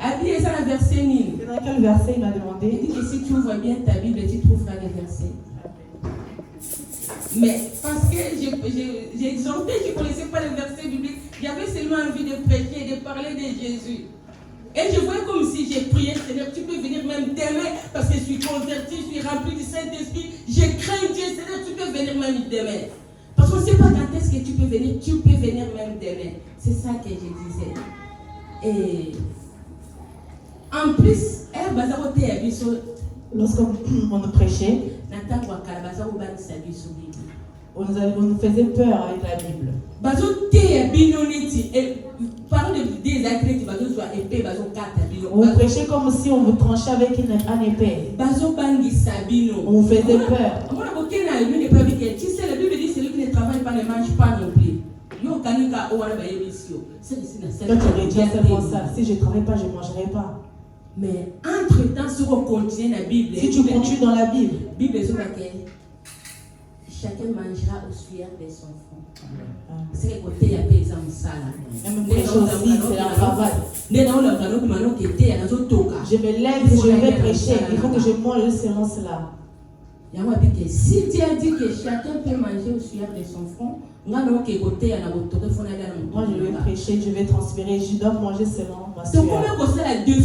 Habillé ça, le verset Nil. C'est dans quel verset il m'a demandé? Il dit que si tu ouvres bien ta Bible, tu trouveras les versets. Mais parce que j'ai exhorté, je ne connaissais pas les versets bibliques, j'avais seulement envie de prêcher et de parler de Jésus. Et je voyais comme si j'ai prié, Seigneur, tu peux venir même demain, parce que je suis converti, je suis rempli du Saint-Esprit, je crains Dieu, Seigneur, tu peux venir même demain. Parce qu'on ne sait pas quand est-ce que tu peux venir même demain. C'est ça que je disais. Et en plus, lorsqu'on nous prêchait, on nous faisait peur avec la Bible. On prêchait comme si on vous tranchait avec un épée. On vous faisait peur. Tu sais, la Bible dit celui qui ne travaille pas ne mange pas non plus. Toi, tu aurais dit seulement ça. Si je ne travaille pas, je ne mangerai pas. Mais entre-temps, si on continue la Bible, si tu continues dans la Bible, chacun mangera au sueur de son front. C'est que côté il y a des gens ça là. Même prêcher aussi, c'est un travail. Je me lève et je vais prêcher. Il faut que je mange selon cela. Si Dieu a dit que chacun peut manger au sueur de son front, moi je vais prêcher, je vais transpirer, je dois manger selon ma sueur. On faisait des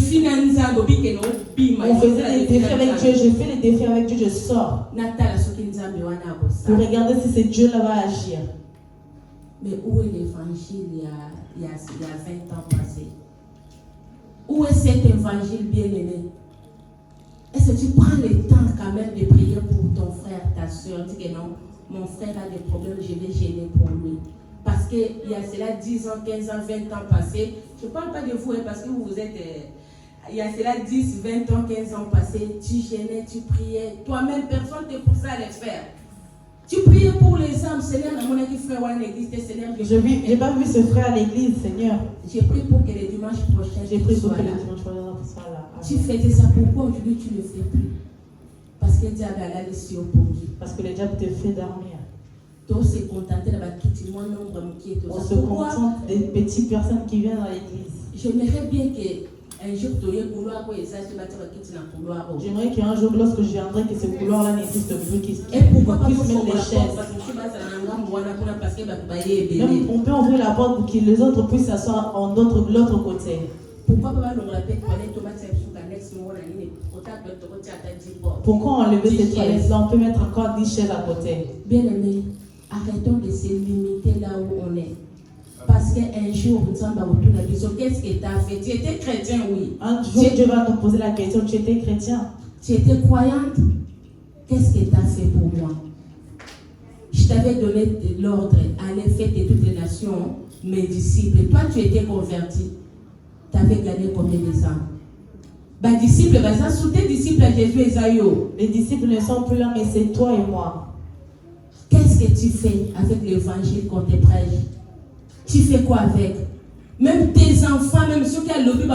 défis avec Dieu, je fais les défis avec Dieu, je sors. Pour regarder si ce Dieu-là va agir. Mais où est l'évangile il y a 20 ans passés? Où est cet évangile bien-aimé? Est-ce que tu prends le temps quand même de prier pour ton frère, ta soeur? Dis que non, mon frère a des problèmes, je vais gêner pour lui. Parce qu'il y a cela 10 ans, 15 ans, 20 ans passés. Je ne parle pas de vous, parce que vous êtes... il y a cela 10, 20 ans, 15 ans passés. Tu gênais, tu priais. Toi-même, personne ne te poussait à le faire. Tu priais pour les âmes, Seigneur, dans mon frère à l'église, Seigneur. Je n'ai pas vu ce frère à l'église, Seigneur. J'ai prié pour que le dimanche prochain, j'ai prié pour que le dimanche prochain soit là. Tu faisais ça, pourquoi aujourd'hui tu ne le fais plus? Parce que le diable a la laissé au pauvre. Parce que le diable te fait dormir. On se contente des petites personnes qui viennent dans l'église. J'aimerais bien qu'un jour, j'aimerais qu'un jour, lorsque je viendrai, que ce couloir-là n'existe plus, qu'il puisse mettre les chaises. Même, on peut ouvrir la porte pour que les autres puissent s'asseoir en l'autre côté. Pourquoi enlever ces toilettes-là? On peut mettre encore 10 chaises à côté. Bien aimé, arrêtons de se limiter là où on est. Parce qu'un jour, qu'est-ce que tu as fait? Tu étais chrétien, oui. Un jour, Dieu va nous poser la question, tu étais chrétien? Tu étais croyante? Qu'est-ce que tu as fait pour moi? Je t'avais donné l'ordre, allez faire de toutes les nations mes disciples. Toi, tu étais converti. Tu avais gagné combien de temps? Disciples, ça sous tes disciples à Jésus et Zayo. Les disciples ne sont plus là, mais c'est toi et moi. Qu'est-ce que tu fais avec l'évangile qu'on te prêche? Tu fais quoi avec? Même tes enfants, même ceux qui ont le gros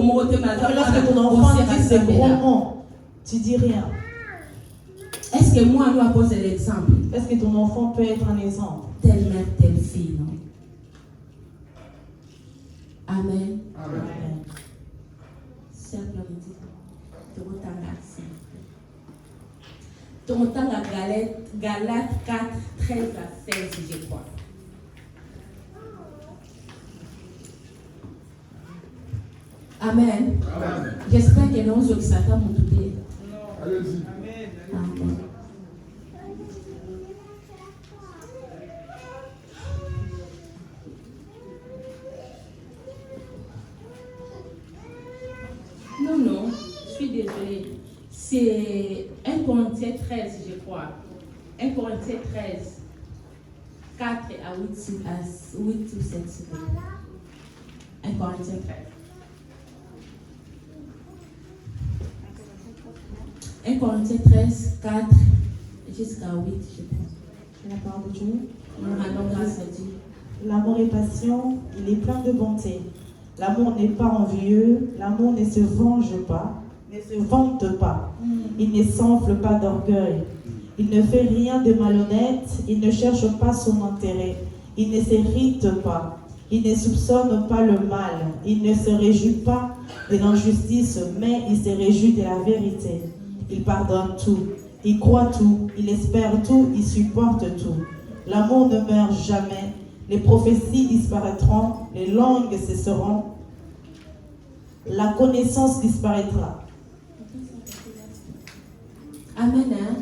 mot, lorsque ton enfant dit ces gros mots, tu dis rien. Est-ce que moi, nous avons l'exemple? Est-ce que ton enfant peut être un exemple? Telle mère, telle fille, non? Amen. Amen. Sœur Glority, tu entends la Galate 4, 13 à 16, je crois. Amen. Amen. J'espère que nous autres Satan vont tout dire. Allez-y. Amen. Non, je suis désolée. C'est 1 Corinthiens 13, je crois. 1 Corinthiens 13, 4 à 8 ou 7. 1 Corinthiens 13. 1 Corinthiens 13, 4 jusqu'à 8, je crois. C'est la parole de Dieu. Rendons grâce à Dieu. L'amour est patient, il est plein de bonté. L'amour n'est pas envieux, l'amour ne se venge pas, ne se vante pas. Il ne s'enfle pas d'orgueil. Il ne fait rien de malhonnête, il ne cherche pas son intérêt. Il ne s'irrite pas. Il ne soupçonne pas le mal. Il ne se réjouit pas de l'injustice, mais il se réjouit de la vérité. Il pardonne tout. Il croit tout. Il espère tout. Il supporte tout. L'amour ne meurt jamais. Les prophéties disparaîtront. Les langues cesseront. La connaissance disparaîtra. Amen. Hein?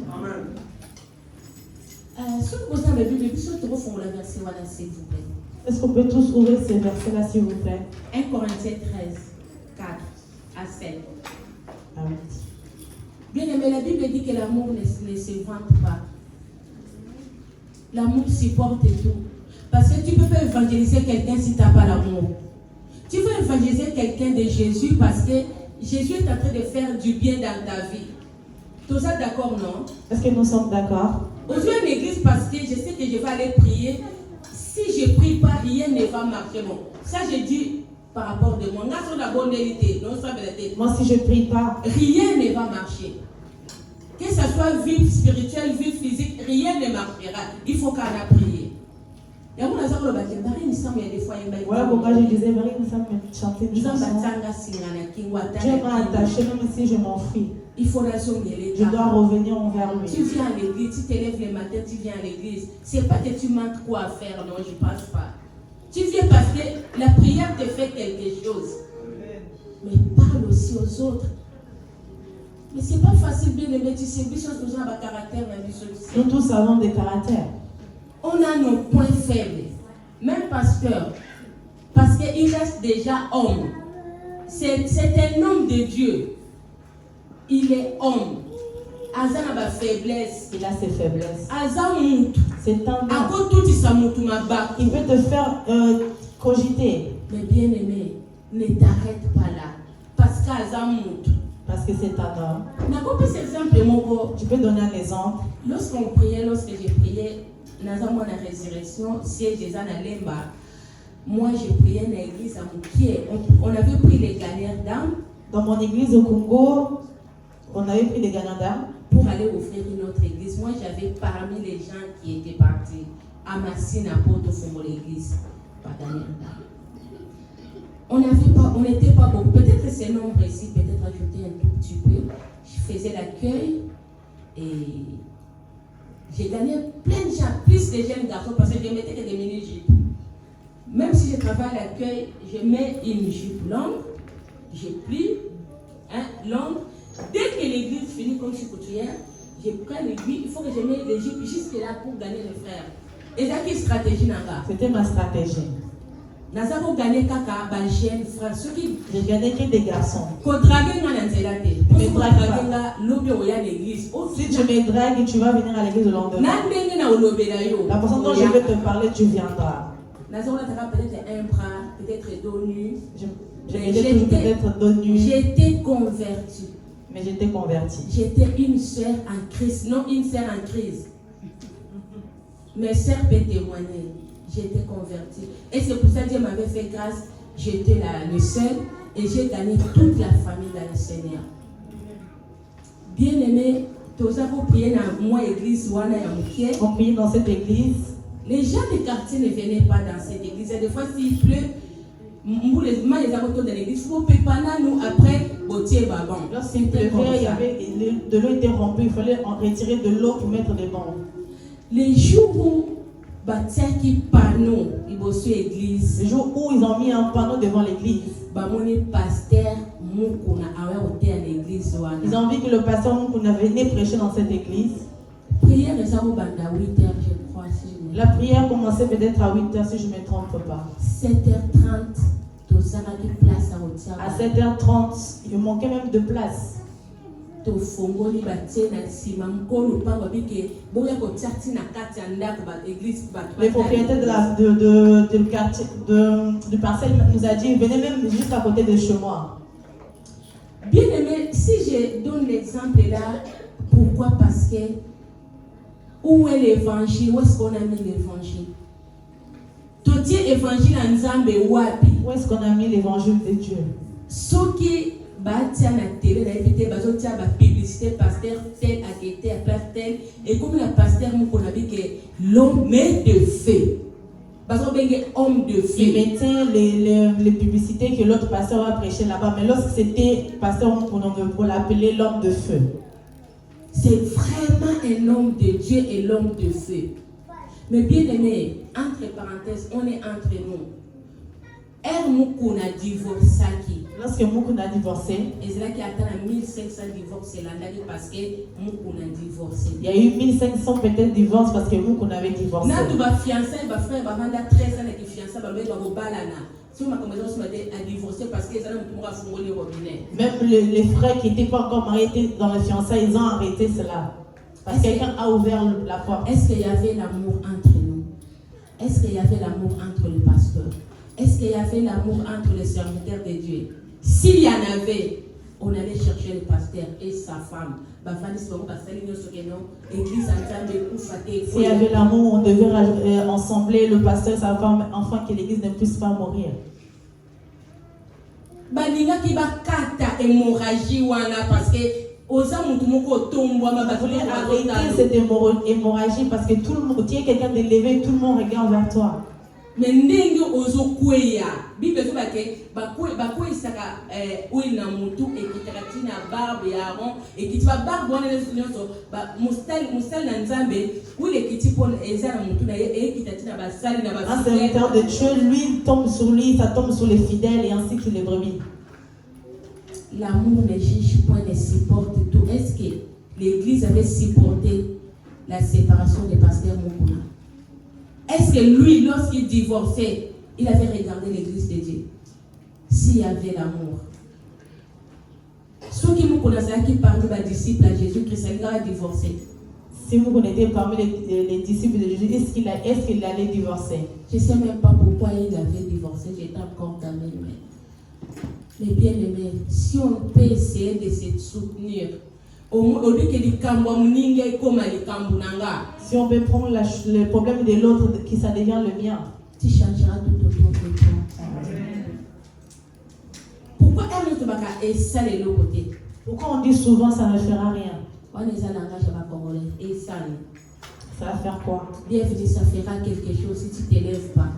Amen. Ce que vous avez vu, depuis ce que vous faites la verset, voilà, s'il vous plaît. Est-ce qu'on peut tous ouvrir ces versets-là, s'il vous plaît? 1 Corinthiens 13, 4 à 7. Ah oui. Bien aimé, la Bible dit que l'amour ne se vante pas. L'amour supporte tout. Parce que tu ne peux pas évangéliser quelqu'un si tu n'as pas l'amour. Tu veux évangéliser quelqu'un de Jésus parce que Jésus est en train de faire du bien dans ta vie. Tout ça d'accord, non? Est-ce que nous sommes d'accord? Aujourd'hui à l'église parce que je sais que je vais aller prier. Si je ne prie pas, rien ne va marcher. Bon, ça je dis par rapport de moi. Moi, si je ne prie pas, rien ne va marcher. Que ce soit vie spirituelle, vie physique, rien ne marchera. Il faut qu'on a prié. Voilà pourquoi je disais, Marie, nous sommes chanter une chanson. Dieu m'a attaché, même si je m'enfuis. Je dois revenir envers lui. Tu viens à l'église, tu te lèves le matin, tu viens à l'église. C'est pas que tu manques quoi à faire, non, je ne pense pas. Tu viens parce que la prière te fait quelque chose. Mais parle aussi aux autres. Mais c'est pas facile bien aimer, tu sais, des choses besoin de caractère, nous tous avons des caractères. On a nos points faibles. Même pasteur, parce qu'il reste déjà homme. C'est un homme de Dieu. Il est homme. Azan a ma faiblesse. Il a ses faiblesses. Azan mout. C'est un homme. Il peut te faire cogiter. Mais bien aimé, ne t'arrête pas là. Parce qu'Azan mout. Parce que c'est un homme. Tu peux donner un exemple. Lorsque j'ai prié, dans la résurrection, siège des Analemba, moi j'ai prié dans l'église à Moukié. On avait pris les gagnants d'âme. Dans mon église au Congo, on avait pris les gagnants d'âme pour aller ouvrir une autre église. Moi j'avais parmi les gens qui étaient partis à Massine, à Porto, pour l'église. Pas gagnants d'âme. On n'était pas beaucoup. Peut-être que c'est nombre ici, peut-être ajouter un tout petit peu. Je faisais l'accueil et j'ai gagné plein de gens, plus de jeunes garçons, parce que je mettais que des mini-jupes. Même si je travaille à l'accueil, je mets une jupe longue, je plie, longue. Dès que l'église finit comme je suis couturière, je prends l'aiguille, il faut que je mette les jupes jusque là pour gagner les frères. Et c'est une stratégie là-bas. C'était ma stratégie. J'ai gagné que des garçons. Si tu me dragues, tu vas venir à l'église le lendemain. La personne dont je vais te parler, tu viendras. Peut-être dos nu. Peut-être dos nu. J'étais convertie. Mais j'étais convertie. J'étais une sœur en crise. Non, une sœur en crise. Mes sœurs peuvent témoigner. J'étais convertie. Et c'est pour ça que Dieu m'avait fait grâce. J'étais le seul et j'ai gagné toute la famille dans le Seigneur. Bien aimé, tous avons prié dans mon église. On priait dans cette église. Les gens du quartier ne venaient pas dans cette église. Et des fois, s'il pleut, les avocats de l'église, il faut pas nous après, lorsqu'il pleuvait, il y avait de l'eau était rompue. Il fallait en retirer de l'eau pour mettre des bombes. Les jours où panneau, église. Le jour où ils ont mis un panneau devant l'église. Ils ont vu que le pasteur Moukouna venait prêcher dans cette église. La prière commençait peut-être à 8h si je ne me trompe pas. 7h30, à 7h30, il manquait même de place. Les propriétaires du quartier, du parcelle nous a dit venez même juste à côté de chez moi. Bien aimé, si je donne l'exemple là, pourquoi? Parce que où est l'évangile? Où est-ce qu'on a mis l'évangile? Tout évangile en Nzambe wapi? Où est-ce qu'on a mis l'évangile de Dieu? Ceux qui batia na télé na épité bazotia ba publicité pasteur tel a été à place telle et comme la pasteur nous qu'on a dit que l'homme est de feu. homme de Il feu. mettait les publicités que l'autre pasteur va prêcher là-bas. Mais lorsque c'était pasteur, on l'appelait l'homme de feu. C'est vraiment un homme de Dieu et l'homme de feu. Mais bien aimé, entre parenthèses, on est entre nous. Moukou a divorcé. Lorsque Moukoun a divorcé, Et c'est là qu'il y a 1500 divorces parce que Moukoun a divorcé. il y a eu 1500 peut-être divorces parce que Moukoun avait divorcé. Na tu vas fiancer, va frère, va vendre 13 ans de fiançailles, va mettre au balana. Si on a commencé à divorcer parce que ça n'a pas fumé le robinet. Même les frères qui n'étaient pas encore mariés étaient dans le fiançailles, ils ont arrêté cela. Parce que quelqu'un a ouvert la porte. Est-ce qu'il y avait l'amour entre nous? Est-ce qu'il y avait l'amour entre les pasteurs? Est-ce qu'il y avait l'amour entre les serviteurs de Dieu? S'il y en avait, on allait chercher le pasteur et sa femme. S'il y avait l'amour, on devait ensembler le pasteur et sa femme afin que l'église ne puisse pas mourir. Baninga qui va kata hémorragie wana parce que oza mutu moko tombwa ma Vous voulez arrêter cette hémorragie parce que tout le monde, tu es quelqu'un d'élevé, tout le monde regarde vers toi. Mais ndenge ozo kweya bible zo bake bakwe saka oina mutu ekitakatina barbe ya Aaron ekitiba barbe wana nyonso ba mustal na nzambe ule kitipon ezana mutu na ekitatina basali na Un serviteur de Dieu, lui tombe sur lui, ça tombe sur les fidèles et ainsi que les brebis. L'amour ne juge point, ne supporte tout. Est-ce que l'église avait supporté la séparation des pasteurs Moukouna? Est-ce que lui, lorsqu'il divorçait, il avait regardé l'église de Dieu? S'il y avait l'amour. Ceux qui me connaissent, qui parlent de disciples à Jésus-Christ, il a divorcé. Si vous connaissez parmi les disciples de Jésus, est-ce qu'il allait divorcer? Je ne sais même pas pourquoi il avait divorcé, j'étais encore dans mes mains. Mais bien aimé, si on peut essayer de se soutenir, au lieu que les Kambouamuninga comme les Kambounanga, si on peut prendre le problème de l'autre, qui ça devient le mien, tu changeras tout autour de toi. Pourquoi elle ne va pas essayer de l'autre côté? Pourquoi on dit souvent ça ne fera rien? On est à langage à Congolais. Et ça va faire quoi? Bienvenue, ça fera quelque chose si tu ne t'élèves pas.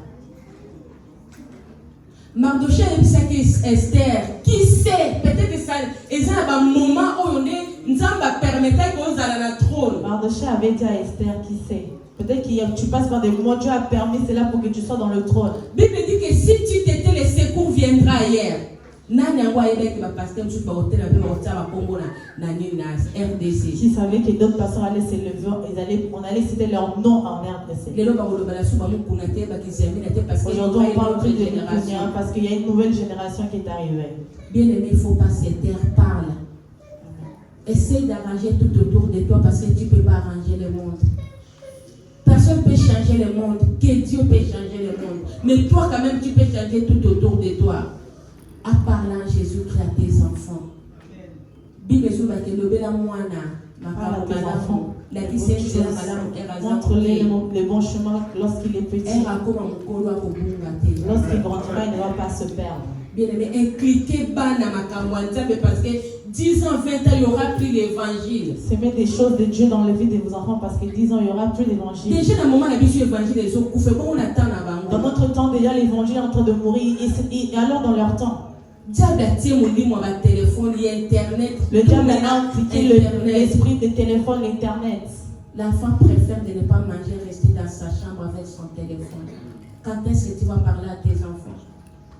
Mardoché a dit Esther, qui sait, peut-être que ça, il y a un moment où nous avons permis qu'on soit dans le trône. Mardoché avait dit à Esther, qui sait, peut-être que tu passes par des moments, Dieu a permis cela pour que tu sois dans le trône. La Bible dit que si tu t'étais, le secours viendra ailleurs. Qui savait que d'autres personnes allaient se lever, on allait citer leur nom en RDC. Aujourd'hui, on parle plus de génération parce qu'il y a une nouvelle génération qui est arrivée. Bien aimé, il ne faut pas se taire, parle. Essaye d'arranger tout autour de toi parce que tu ne peux pas arranger le monde. Personne ne peut changer le monde, que Dieu peut changer le monde. Mais toi, quand même, tu peux changer tout autour de toi. En parlant Jésus-Christ à tes enfants. Bible dit que le bel moana, la montre-les le bon chemin lorsqu'il est petit. Lorsqu'il grandira, il ne va pas se perdre. Bien aimé, impliquez bana makamwanzabe parce que 10 ans, 20 ans, il n'y aura plus l'évangile. Semez des choses de Dieu dans la vie de vos enfants parce que 10 ans, il n'y aura plus l'évangile. Déjà, dans le moment où l'évangile est bon, on attend avant. Dans notre temps, déjà, l'évangile est en train de mourir. Et alors, dans leur temps, le diable a impliqué l'esprit de téléphone, l'internet. L'enfant préfère de ne pas manger, rester dans sa chambre avec son téléphone. Quand est-ce que tu vas parler à tes enfants?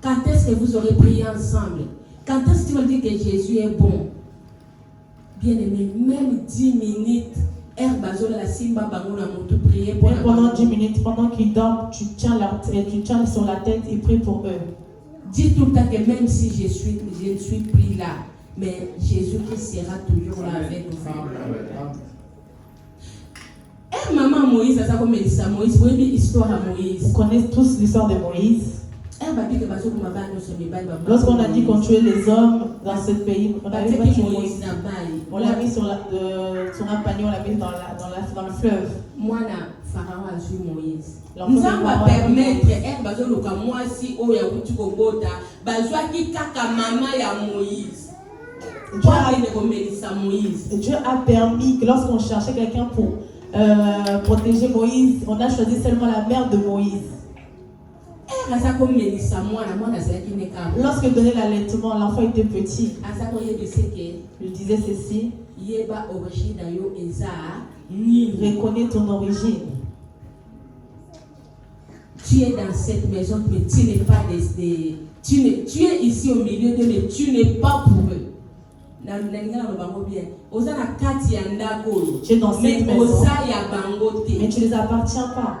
Quand est-ce que vous aurez prié ensemble? Quand est-ce que tu vas dire que Jésus est bon? Bien aimé, même 10 minutes, pendant 10 minutes, pendant qu'ils dorment, tu tiens sur la tête et prie pour eux. Dis tout le temps que même si je ne suis plus là, mais Jésus-Christ sera toujours là avec nous. Et maman Moïse, ça comme Mélissa Moïse, vous avez l'histoire à Moïse. Vous connaissez tous l'histoire de Moïse. Lorsqu'on a dit qu'on tuait les hommes dans ce pays, on avait pas tué Moïse. On l'a mis sur un panier, on l'a mis dans le fleuve. Moi, Pharaon a joué Moïse. Nous allons permettre, moi si au Yaouti Kogota, qui kaka maman ya Moïse. Dieu a permis que lorsqu'on cherchait quelqu'un pour protéger Moïse, on a choisi seulement la mère de Moïse. Lorsque donnait l'allaitement, l'enfant était petit. Il disait ceci. Reconnais ton origine. Tu es dans cette maison, mais tu n'es pas tu es ici au milieu d'eux, mais tu n'es pas pour eux. Tu es dans cette maison, mais tu ne les appartiens pas.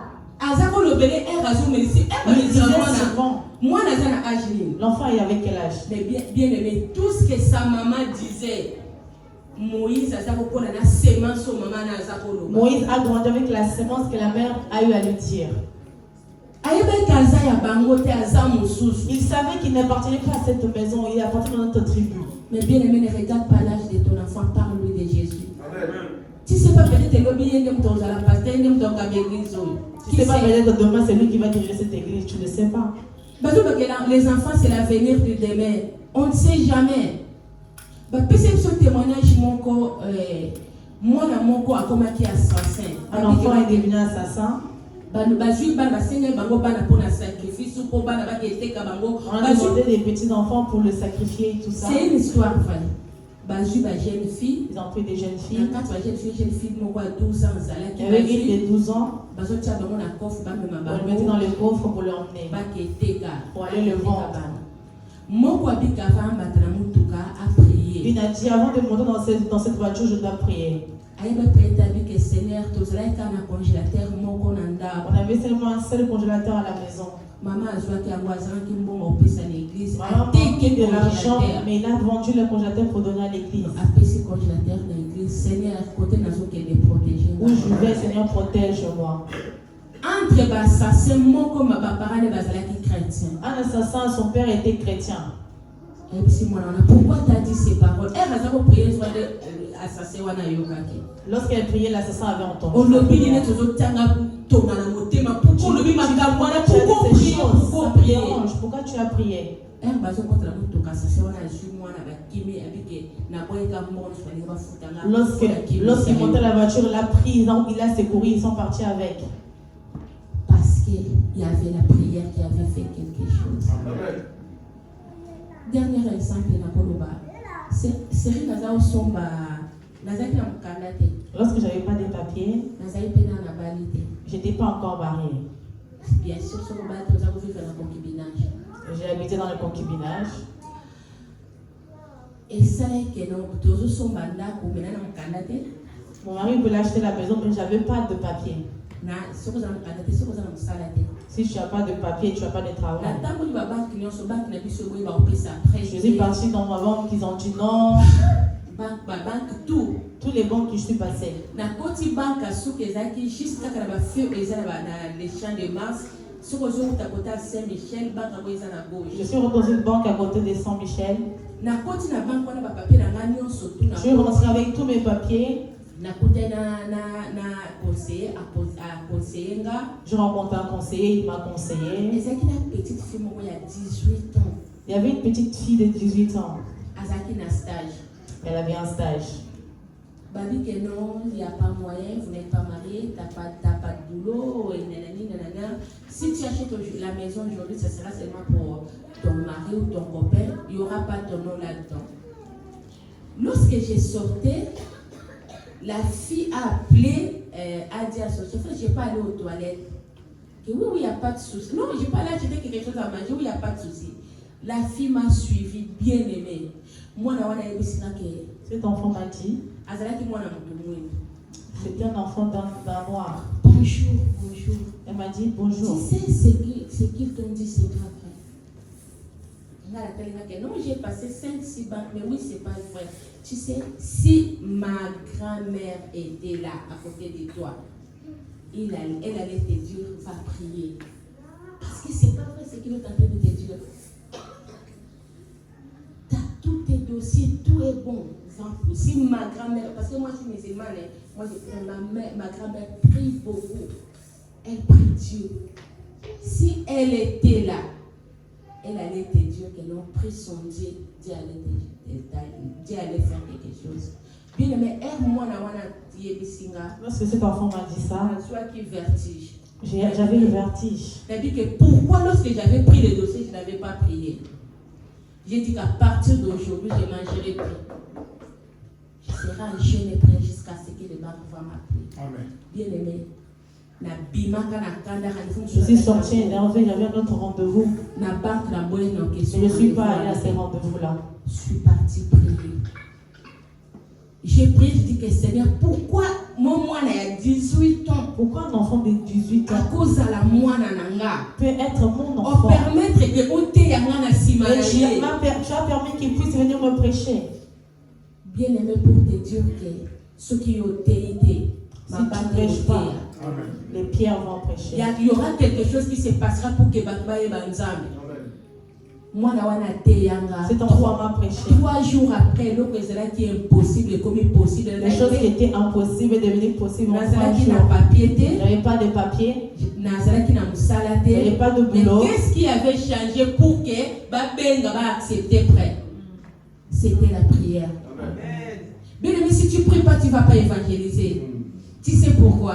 L'enfant est avec quel âge? Mais bien aimé, tout ce que sa maman disait, Moïse a grandi avec la sémence que la mère a eu à lui dire. Il savait qu'il n'appartenait pas à cette maison, il appartenait à notre tribu. Mais bien aimé, ne regarde pas l'âge de ton enfant, parle-lui de Jésus. Tu ne sais pas, peut-être que tu ne sais pas, peut-être que demain c'est lui qui va diriger cette église, tu ne sais pas. Les enfants, c'est l'avenir du demain. On ne sait jamais. Ce témoignage, un enfant est devenu assassin. On a demandé des petits enfants pour le sacrifier et tout ça. C'est une histoire vraie. Ils ont pris des jeunes filles. Il y avait une de 12 ans. On le mettait dans le coffre pour l'emmener, pour aller le vendre. Il a dit, avant de monter dans cette voiture, je dois prier. On avait seulement un seul congélateur à la maison. Maman a pris de l'argent, mais il a vendu le congélateur pour donner à l'église. Où je vais, Seigneur, protège-moi. Entre l'assassin, un assassin, son père était chrétien. Pourquoi tu as dit ces paroles? Lorsqu'elle priait, l'assassin avait entendu. Pourquoi tu as prié? Lorsqu'il montait la voiture, il a pris, il a secouru, ils sont partis avec. Parce qu'il y avait la prière qui avait fait quelque chose. Amen. Dernier exemple, lorsque je n'avais pas de papiers, je n'étais pas encore mariée. Bien sûr, j'ai habité dans le concubinage. Et ça mon mari voulait acheter la maison, mais je n'avais pas de papiers. Si tu n'as pas de papier, tu n'as pas de travail. Je suis partie dans ma banque, ils ont dit non. Tous les banques que je suis passée. Je suis rentrée dans une banque à côté de Saint-Michel. Je suis rentrée avec tous mes papiers. Je rencontre un conseiller, il m'a conseillé. Il y avait une petite fille de 18 ans. Elle avait un stage. Babi que non, il n'y a pas moyen, vous n'êtes pas marié, tu n'as pas de boulot, nanana. Si tu achètes la maison aujourd'hui, ce sera seulement pour ton mari ou ton copain, il n'y aura pas ton nom là-dedans. Lorsque j'ai sorti, la fille a appelé, a dit à son chauffeur, je n'ai pas allé aux toilettes. Que oui, il n'y a pas de souci. Non, je n'ai pas allé acheter quelque chose à manger, oui, il n'y a pas de souci. La fille m'a suivi, bien aimée. Moi, cet enfant m'a dit, c'était un enfant d'un noir. Bonjour, bonjour. Elle m'a dit bonjour. Tu sais ce qu'ils t'ont dit, c'est pas vrai. Non, j'ai passé 5-6 banques, mais oui, c'est pas vrai. Tu sais, si ma grand-mère était là, à côté de toi, elle allait te dire, va prier. Parce que c'est pas vrai ce qu'il est en train de te dire. Tu as tous tes dossiers, tout est bon. Si ma grand-mère, parce que moi je suis musulmane, moi je prie, ma grand-mère prie beaucoup. Elle prie Dieu. Si elle était là, elle allait te dire qu'elle a pris son Dieu, Dieu allait faire quelque chose. Bien aimé, aide-moi. Lorsque cet enfant m'a dit ça, soit qui vertige. J'avais le vertige. C'est-à-dire que pourquoi lorsque j'avais pris le dossier, je n'avais pas prié? J'ai dit qu'à partir d'aujourd'hui, je mangerai plus. Je serai en jeûne et prière jusqu'à ce que le banque va m'appeler. Amen. Bien aimé. Je suis sortie énervée, j'avais un autre rendez-vous. Je Je ne suis pas allée à ces rendez-vous-là. Je suis partie prier. J'ai prié, je dis que Seigneur, pourquoi mon moine a 18 ans? Pourquoi un enfant de 18 À ans cause de la moine nanga peut être mon on enfant? permettre que on te yamana Et tu simalaye. as permis qu'il puisse venir me prêcher. Bien aimé, pour te dire que ceux qui ont été, Si tu ne prêches pas, Amen. les pierres vont prêcher. il y aura quelque chose qui se passera pour que Bakba et Banzam. Moi, Cet enfant m'a prêché. 3 jours après, l'autre qui est impossible, comme impossible. Les choses qui étaient impossibles est devenues possibles en 3 Nazaraki n'a jours. papier, Il n'y avait pas de papier, Nazaraki n'a il n'y avait moussalate. pas de Mais boulot. qu'est-ce qui avait changé pour que Babenga va accepter prêt? C'était la prière. Bien aimé, si tu ne pries pas, tu ne vas pas évangéliser. Tu sais pourquoi?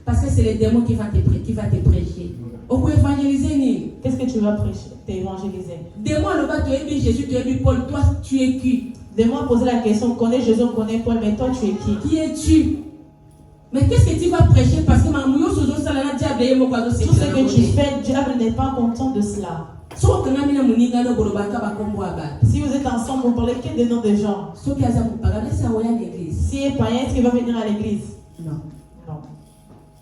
Parce que c'est les démons qui vont te prêcher. On peut évangéliser ni. Qu'est-ce que tu vas prêcher? T'évangéliser. Démon, le bas, tu es dit Jésus, tu es dit Paul, toi, tu es qui? Dis-moi poser la question, on connaît Jésus, on connaît Paul, mais toi tu es qui? Qui es-tu? Mais qu'est-ce que tu vas prêcher? Parce que Tout ce que tu fais, le diable n'est pas content de cela. Si vous êtes ensemble, vous parlez que des noms des gens. Si est païen, est-ce qu'il va venir à l'église? Non. Non.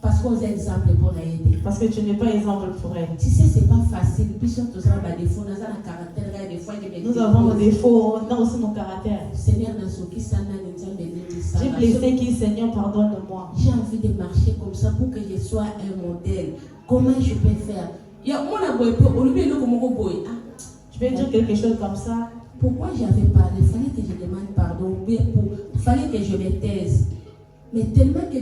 Parce qu'on est exemple pour aider. Parce que tu n'es pas exemple pour elle. Tu sais, c'est pas facile. Nous avons nos défauts, on a aussi nos caractères. Seigneur, J'ai blessé qui, Seigneur, pardonne-moi. j'ai envie de marcher comme ça pour que je sois un modèle. Comment je peux faire? Je vais dire quelque chose comme ça. Pourquoi j'avais parlé? Il fallait que je demande pardon. Il fallait que je me taise. Mais tellement que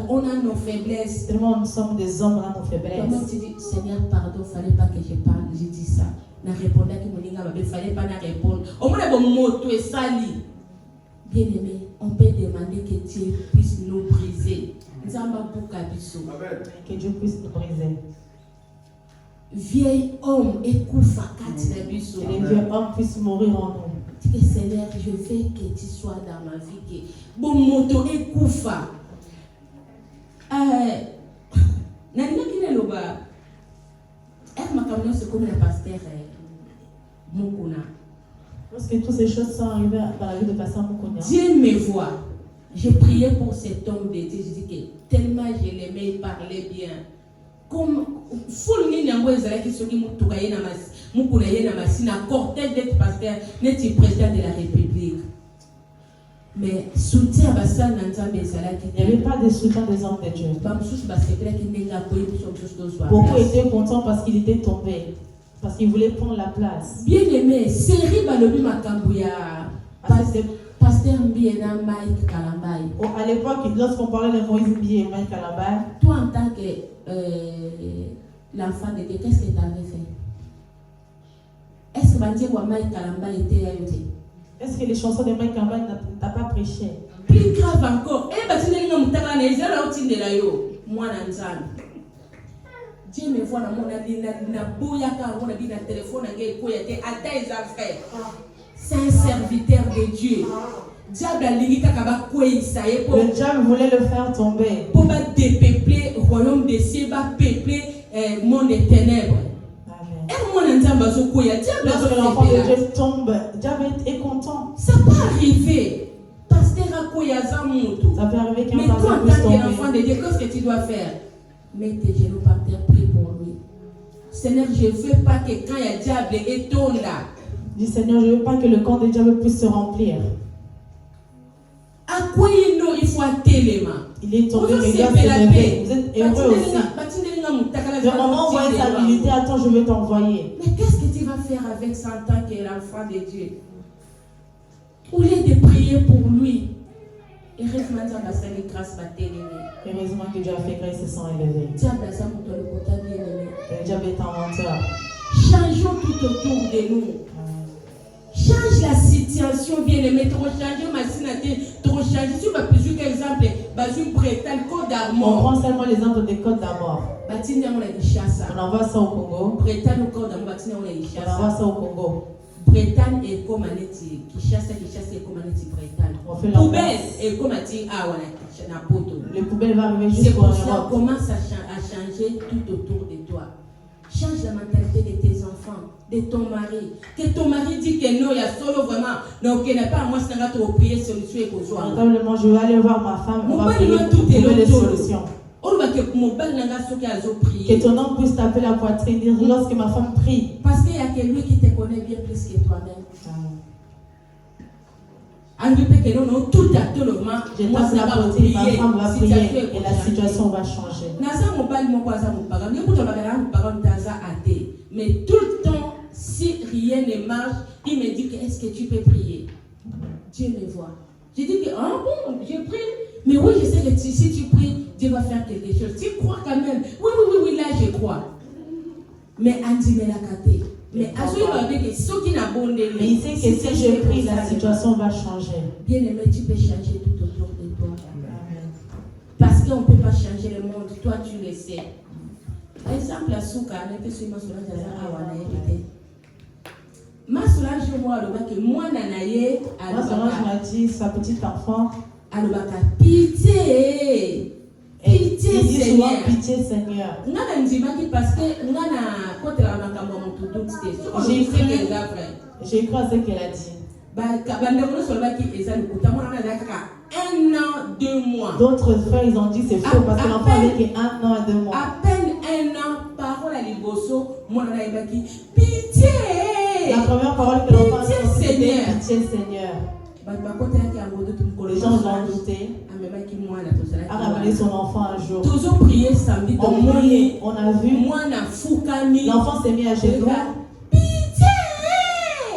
on a nos faiblesses. Tellement nous sommes des hommes, on a nos Comment faiblesses. tu dis, Seigneur, pardon, il ne fallait pas que je parle. J'ai dit ça. Je répondais que il ne fallait pas répondre. Au moins, bon mot, tu es sali. Bien aimé, on peut demander que Dieu puisse nous briser. Que Dieu puisse nous briser. Vieil homme, écoute, Que les vieux hommes puissent mourir en nous. Dis que Seigneur, je veux que tu sois dans ma vie. Bon moto écoufa. Nani qui le bas. C'est comme le pasteur Mukuna. Lorsque toutes ces choses sont arrivées dans la vie de pasteur Mukuna, Dieu me voit. J'ai prié pour cet homme de Dieu. Je dis que tellement je l'aimais, il parlait bien. Comme full ni n'ambo ezalaki soki mutuka ye na mukuna ye na masina cortège d'être pasteur n'était président de la République. Mais soutien basal na nzambe ezalaki. il n'y avait pas de soutien des hommes de Dieu. Bamususu basepelaki ndenge akoyi biso mosusu tozwa. Beaucoup étaient contents parce qu'il était tombé, parce qu'il voulait prendre la place. Bien aimé, série balobi makambo ya pasteur Mbiena Mike Kalambai. À l'époque, lorsqu'on parlait de Moïse Mbié et Mike Kalambai, Toi en tant que l'enfant de Dieu, qu'est-ce que tu avais fait? Est-ce que Mike Kalambai était à eux? est-ce que les chansons de Mike Kalambai n'ont pas prêché? Plus grave encore, Dieu me voit dans mon avis, na téléphone, c'est un serviteur de Dieu. Le diable voulait le faire tomber. Pour dépeupler le royaume des cieux, peupler le monde des ténèbres. Lorsque l'enfant de Dieu tombe, le diable est content. Ça peut arriver. Pasteur Akoyazamuto. Ça peut arriver qu'un Mais toi, pasteur en puisse tant qu'enfant tomber. de Dieu, qu'est-ce que tu dois faire? Mets tes genoux par terre, prie pour lui. Seigneur, je ne veux pas que quand il y a diable et tourne là. Dis Seigneur, je ne veux pas que le camp du diable puisse se remplir. À quoi il faut téléma? Il est tombé, mais il doit se lever. Vous êtes heureux aussi. Le moment où il est habilité, attends, je vais t'envoyer. Mais qu'est-ce que tu vas faire avec 100 ans qui est l'enfant de Dieu? Au lieu de prier pour lui, heureusement que Dieu a fait grâce et se sont élevés. Le diable est un menteur. Changeons tout autour de nous. Change la situation, bien aimé. Tu vas changer ma signature. Tu vas changer. Si tu vas plus qu'exemple, une Bretagne, Côte On d'Armor. prend seulement l'exemple des Côtes d'Armor. On envoie ça au Congo. Bretagne, Côte d'Armor, On envoie ça au Congo. Bretagne et comme Aneti, Kinshasa et comme Aneti Bretagne. On fait la poubelle et comme Aneti na poto. Les poubelles vont arriver C'est jusqu'en pour ça Europe. commence à changer tout autour de toi. Change la mentalité de tes enfants, de ton mari. Que ton mari dit que non, il y a solo vraiment. Donc, il n'y a pas moi, c'est un gars prier solution et qu'on soit. Véritablement, je vais aller voir ma femme. On va prier pour tout est trouver des solutions. Que ton homme puisse taper la poitrine, dire lorsque ma femme prie. Parce qu'il y a que lui qui te connaît bien plus que toi-même. Je tape la poitrine, ma femme va prier et la situation va changer. Mais tout le temps, si rien ne marche, il me dit que est-ce que tu peux prier? Dieu me voit. Je dis que, ah bon, je prie. Mais oui, je sais que si tu pries, Dieu va faire quelque chose. Tu crois quand même. Oui, là je crois. Mais Andy me l'a capté. Mais il sait que si je prie, la situation va changer. Bien aimé, tu peux changer tout autour de toi. Amen. Parce qu'on ne peut pas changer le monde. Toi, tu le sais. Par exemple, la souka, on était sur ma solange ma solange, moi, nanaye, ma solange m'a dit, sa petite enfant, pitié. Pitié, il dit souvent Seigneur. pitié, Seigneur. Parce que j'ai cru à ce qu'elle a dit. 1 an, 2 mois. D'autres frères, ils ont dit c'est faux parce que l'enfant avait que 1 an et 2 mois. À peine 1 an, parole à l'Iboso, moi, on a dit pitié. La première parole que l'enfant a dit, c'était pitié, Seigneur. Les gens l'ont douté. A ramené son enfant un jour. On a vu. L'enfant s'est mis à genoux.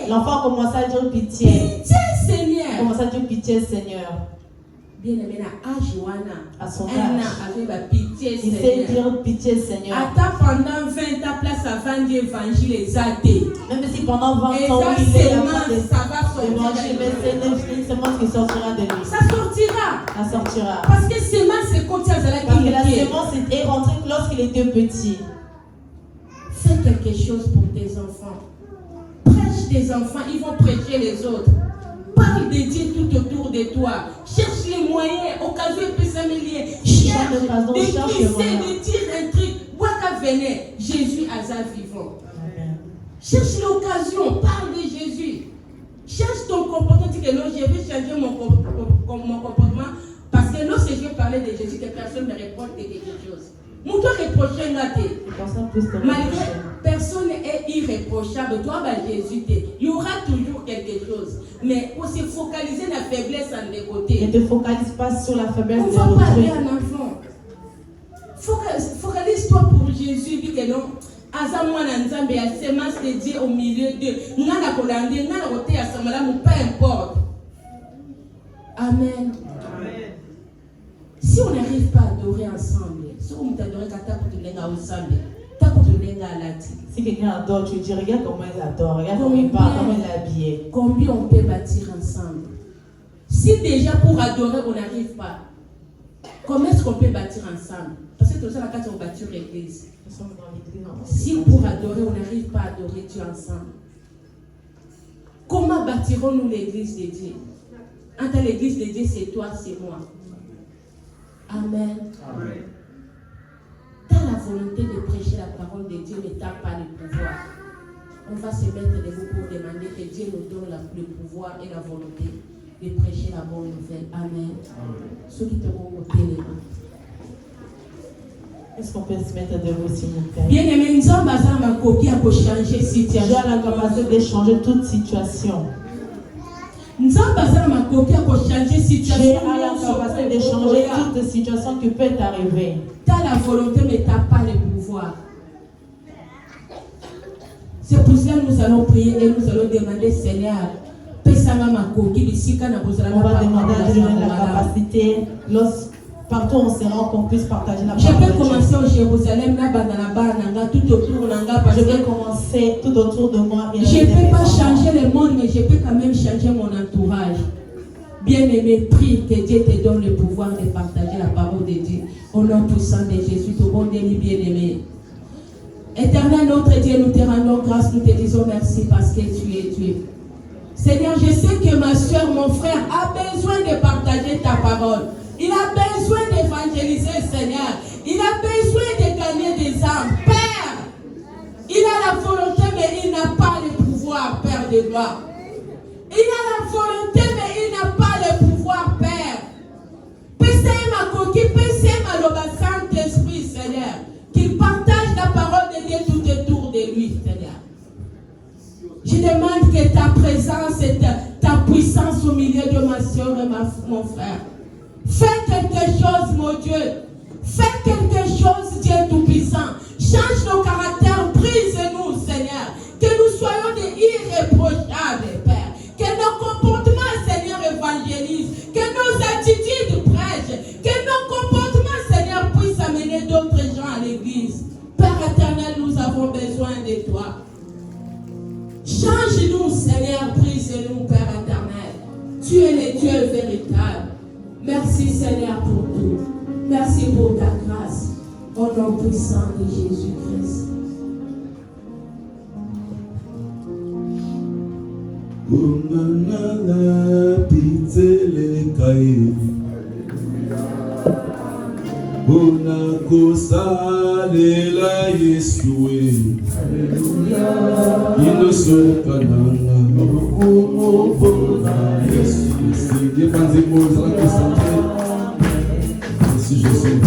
L'enfant a commencé à dire pitié. Pitié, Seigneur. Il a commencé à dire pitié, Seigneur. Bien aimé, à son âge, il sait dire pitié, Seigneur. Pendant 20 ans, place avant l'évangile exalté. Même si pendant 20 ans, il est l'évangile, mais c'est une semence qui sortira de lui. Ça sortira. Ça sortira. Parce que semence, c'est quand il y a parce que la semence est rentrée lorsqu'il était petit. Fais quelque chose pour tes enfants. Prêche tes enfants, ils vont prêcher les autres. Parle de Dieu tout autour de toi. Cherche les moyens, occasion et puis s'améliorer. Cherche de glisser, de dire un truc. Waka venait, Jésus Azar vivant. Amen. Cherche l'occasion, parle de Jésus. Cherche ton comportement. Dis que non, je vais changer mon comportement. Parce que lorsque je parlais de Jésus, que personne ne me reproche de quelque chose. Moi, toi, reprocher un gâté. Malgré personne n'est irréprochable. Toi, Jésus, il y aura toujours quelque chose. Mais pour se focaliser la faiblesse en des côtés. Ne te focalise pas sur la faiblesse de l'autre. On va parler à un enfant. Focalise-toi pour Jésus. Dis que non. Azamwa na nzambe ya semence de Dieu au milieu de ngana kolande ngana kote ya samala peu importe. Amen. Amen. Si on n'arrive pas à adorer ensemble, si on t'adore ensemble, si quelqu'un adore, tu dis regarde comment il adore, regarde comment il parle, comment il est habillé. Combien on peut bâtir ensemble? Si déjà pour adorer on n'arrive pas, comment est-ce qu'on peut bâtir ensemble? Parce que tout ça, la carte on bâtit l'église. Si pour adorer on n'arrive pas à adorer Dieu ensemble, comment bâtirons-nous l'église de Dieu? Entre l'église de Dieu, c'est toi, c'est moi. Amen. Amen. T'as la volonté de prêcher la parole de Dieu, mais t'as pas le pouvoir. On va se mettre debout pour demander que Dieu nous donne le pouvoir et la volonté de prêcher la bonne nouvelle. Amen. Ceux qui te vont ôter les mains. Est-ce qu'on peut se mettre debout, s'il vous plaît? Bien aimé, nous sommes basés à changer situation. Dieu a la capacité de changer toute situation. Nous sommes basés à changer situation. Dieu a la capacité de changer toute situation qui peut t'arriver. Tu as la volonté, mais tu n'as pas le pouvoir. C'est pour cela que nous allons prier et nous allons demander, Seigneur, on va demander à Dieu la capacité, partout on sera, qu'on puisse partager la parole. Je peux commencer au Jérusalem, tout autour. Je vais commencer tout autour de moi. Je ne peux pas changer le monde, mais je peux quand même changer mon entourage. Bien-aimé, prie que Dieu te donne le pouvoir de partager la parole de Dieu. Au nom puissant de Jésus, tout bon Dieu bien-aimé. Éternel notre Dieu, nous te rendons grâce, nous te disons merci parce que tu es Dieu. Seigneur, je sais que ma soeur, mon frère a besoin de partager ta parole. Il a besoin d'évangéliser, Seigneur. Il a besoin de gagner des âmes. Père, il a la volonté, mais il n'a pas le pouvoir, Père de gloire. Il a la volonté, mais il n'a pas le pouvoir, Père. Pèsez ma coquille, pèsez ma loba, Saint-Esprit, Seigneur. Qu'il partage la parole de Dieu tout autour de lui, Seigneur. Je demande que ta présence et ta puissance au milieu de ma soeur et mon frère. Fais quelque chose, mon Dieu. Fais quelque chose, Dieu Tout-Puissant. Change nos caractères, brise-nous, Seigneur. Que nous soyons des irréprochables, Père. Que nos comportements, Seigneur, évangélisent. Que nos attitudes prêchent. Que nos comportements, Seigneur, puissent amener d'autres gens à l'église. Père éternel, nous avons besoin de toi. Change-nous, Seigneur, brise-nous, Père éternel. Tu es le Dieu véritable. Merci, Seigneur, pour tout. Merci pour ta grâce. Au nom puissant de Jésus-Christ. Unakusalela Yesue Inosokanana Umubona Yesu Sige panzi moza kusante Yesu Jésus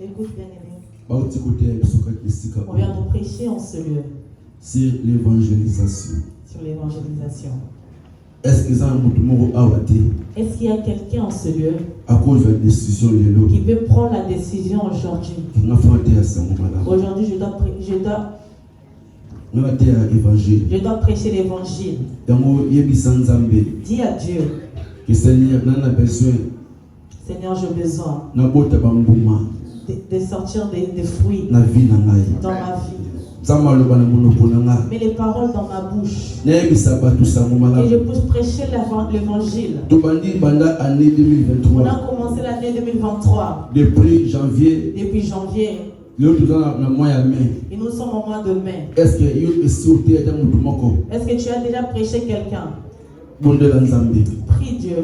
Écoute, bien-aimé. On vient de prêcher en ce lieu. Sur l'évangélisation. Sur l'évangélisation. Est-ce qu'il y a quelqu'un en ce lieu à cause de la décision qui peut prendre la décision aujourd'hui? Aujourd'hui, je dois prêcher l'évangile. Dis à Dieu que Seigneur, on a besoin. Seigneur, j'ai besoin de sortir des fruits dans ma vie. Mais les paroles dans ma bouche. Et je puisse prêcher l'évangile. On a commencé l'année 2023. Depuis janvier. Et nous sommes au mois de mai. Est-ce que tu as déjà prêché quelqu'un? Prie Dieu.